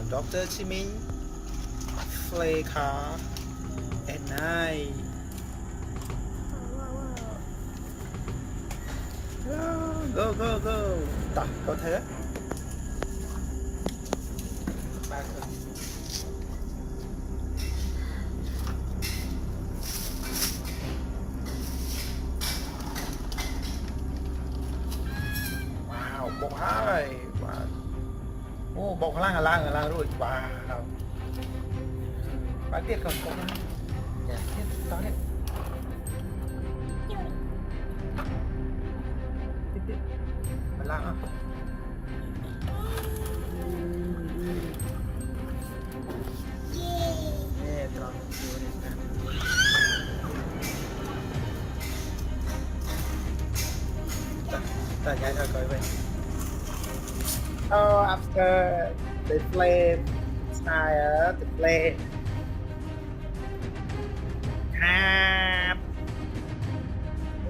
Dr. Chimin play car at night. Go, go, go. Đó, có thế. Ba thôi. Wow, bột hai. Wow. Bột là lang rồi. Wow. Bán tiết không? Có dạ, tiết, đó đấy. Tiết. Bán lang à? Ta nhảy thôi coi vậy. Oh, after the flame, fire, the flame.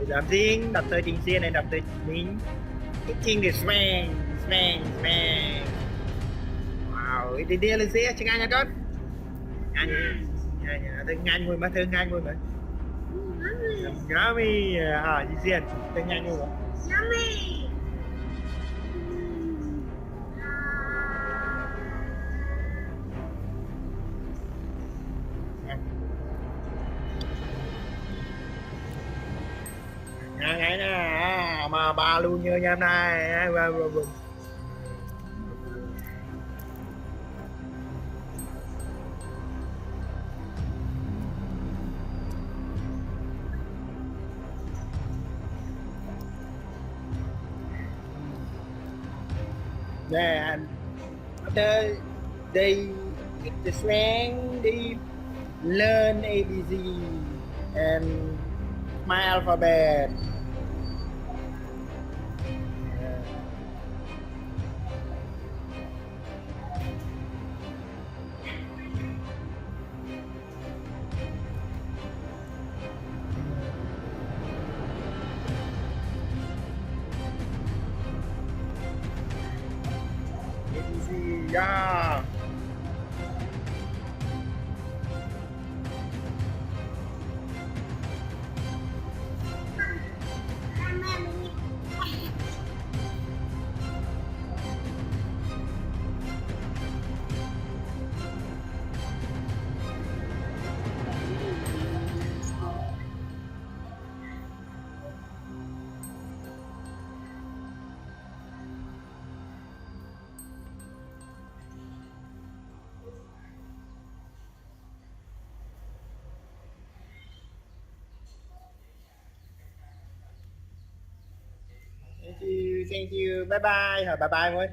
Làm riêng đập tới trình xuyên này đập tới mình cái trình để swang. Wow, đi đi lên xe chứ ngay nha con ngay ngồi mà thương ngay ngồi mà yummy à gì xuyên thương ngay ngồi mà Yummy. ngay nè mà ba luôn như em này yeah, and after they get the slang, they learn ABC and my alphabet. ABC, yeah. Thank you, bye bye, bye bye thôi.